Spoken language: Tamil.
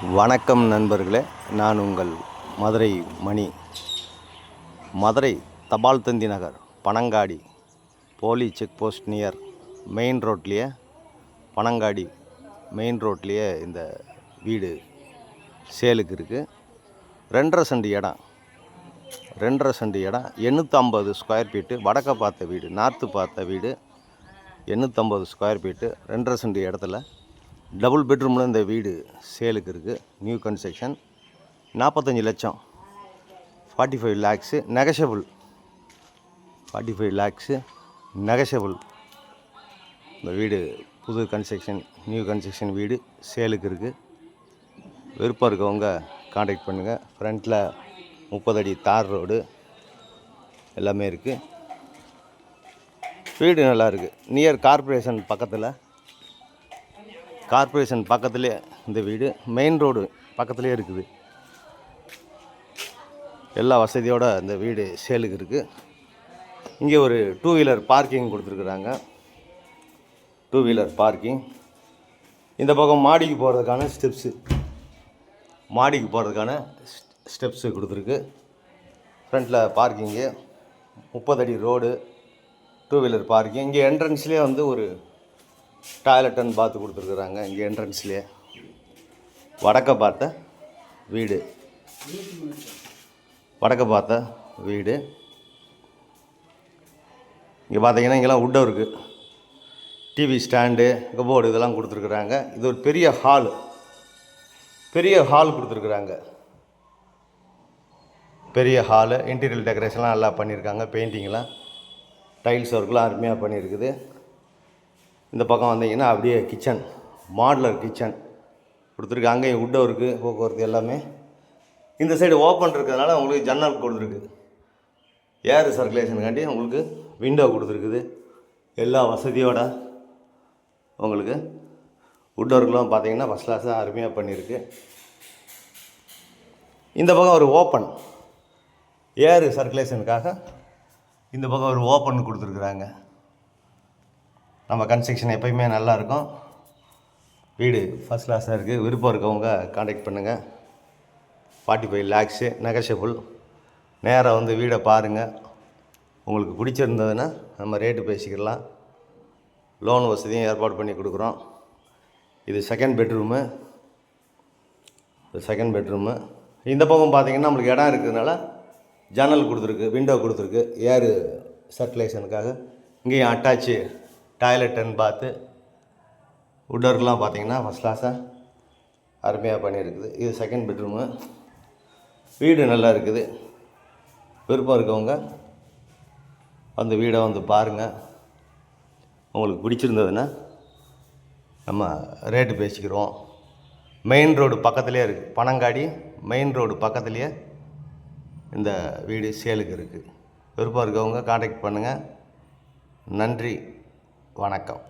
வணக்கம் நண்பர்களே, நான் உங்கள் மதுரை மணி. மதுரை தபால் தந்தி நகர் Panangadi police check post near main ரோட்லேயே, பனங்காடி மெயின் ரோட்லேயே இந்த வீடு சேலுக்கு இருக்குது. 2.5 சென்ட் இடம், 2.5 சென்ட் இடம், 850 ஸ்கொயர் ஃபீட்டு. வடக்க பார்த்த வீடு, நார்த்து பார்த்த வீடு, 850 ஸ்கொயர் ஃபீட்டு, 2.5 சென்ட் இடத்துல டபுள் பெட்ரூமில் இந்த வீடு சேலுக்கு இருக்குது. நியூ கன்ஸ்ட்ரக்ஷன், 45 லட்சம், 45 லேக்ஸு நெகஷபிள், 45 லேக்ஸு நெகஷபிள். இந்த வீடு புது கன்ஸ்ட்ரக்ஷன், நியூ கன்ஸ்ட்ரக்ஷன் வீடு சேலுக்கு இருக்குது. விருப்பம் இருக்கவங்க காண்டாக்ட் பண்ணுங்கள். ஃப்ரண்ட்டில் 30 அடி தார் ரோடு எல்லாமே இருக்குது. வீடு நல்லா இருக்குது. நியர் கார்ப்பரேஷன் பக்கத்துலேயே இந்த வீடு, மெயின் ரோடு பக்கத்துலேயே இருக்குது. எல்லா வசதியோடு இந்த வீடு சேலுக்கு இருக்குது. இங்கே ஒரு 2 வீலர் பார்க்கிங் கொடுத்துருக்குறாங்க. 2 வீலர் பார்க்கிங். இந்த பக்கம் மாடிக்கு போகிறதுக்கான ஸ்டெப்ஸு கொடுத்துருக்கு. ஃப்ரண்ட்டில் பார்க்கிங்கு, 30 அடி ரோடு, 2 வீலர் பார்க்கிங். இங்கே என்ட்ரன்ஸ்லேயே வந்து ஒரு டாய்லெட் அண்ட் பாத்து கொடுத்துருக்குறாங்க. இங்கே என்ட்ரன்ஸ்லேயே வடக்க பார்த்த வீடு, இங்கே பார்த்தீங்கன்னா இங்கெல்லாம் would work, TV stand, cupboard இதெல்லாம் கொடுத்துருக்குறாங்க. இது ஒரு பெரிய ஹால் கொடுத்துருக்குறாங்க. பெரிய ஹாலு, இன்டீரியர் டெக்கரேஷன்லாம் நல்லா பண்ணியிருக்காங்க. பெயிண்டிங்லாம், டைல்ஸ் ஒர்க்லாம் அருமையாக பண்ணியிருக்குது. இந்த பக்கம் வந்தீங்கன்னா அப்படியே கிச்சன், மாடுலர் கிச்சன் கொடுத்துருக்கு. அங்கேயும் வுட் ஒர்க்கு, போக்குவரத்து எல்லாமே. இந்த சைடு ஓப்பன் இருக்கிறதுனால உங்களுக்கு ஜன்னல் கொடுத்துருக்கு. ஏர் சர்க்குலேஷனுக்காண்டி உங்களுக்கு விண்டோ கொடுத்துருக்குது. எல்லா வசதியோட உங்களுக்கு வுட் ஒர்க்லாம் பார்த்தீங்கன்னா ஃபஸ்ட் கிளாஸாக அருமையாக பண்ணியிருக்கு. இந்த பக்கம் ஒரு ஓப்பன், ஏர் சர்க்குலேஷனுக்காக இந்த பக்கம் ஒரு ஓப்பன் கொடுத்துருக்குறாங்க. நம்ம கன்ஸ்ட்ரக்ஷன் எப்போயுமே நல்லாயிருக்கும். வீடு ஃபஸ்ட் கிளாஸாக இருக்குது. விருப்பம் இருக்கவங்க காண்டாக்ட் பண்ணுங்கள். 45 லேக்ஸு நெகஷபிள். நேராக வந்து வீடை பாருங்கள். உங்களுக்கு பிடிச்சிருந்ததுன்னா நம்ம ரேட்டு பேசிக்கலாம். லோன் வசதியும் ஏற்பாடு பண்ணி கொடுக்குறோம். இது செகண்ட் பெட்ரூமு. இந்த பக்கம் பார்த்திங்கன்னா நம்மளுக்கு இடம் இருக்கிறதுனால ஜன்னல் கொடுத்துருக்கு, விண்டோ கொடுத்துருக்கு, ஏர் சர்க்குலேஷனுக்காக. இங்கேயும் அட்டாச்சு டாய்லெட் அண்ட் பாத்து, வுட் ஒர்க்லாம் பார்த்தீங்கன்னா ஃபஸ்ட் கிளாஸாக அருமையாக பண்ணியிருக்குது. இது செகண்ட் பெட்ரூமு. வீடு நல்லா இருக்குது. விருப்பம் இருக்கவங்க அந்த வீடை வந்து பாருங்கள். உங்களுக்கு பிடிச்சிருந்ததுன்னா நம்ம ரேட்டு பேசிக்கிறோம். மெயின் ரோடு பக்கத்துலேயே இருக்குது. பனங்காடி மெயின் ரோடு பக்கத்துலேயே இந்த வீடு சேலுக்கு இருக்குது. விருப்பம் இருக்கவங்க காண்டாக்ட் பண்ணுங்கள். நன்றி, வணக்கம்.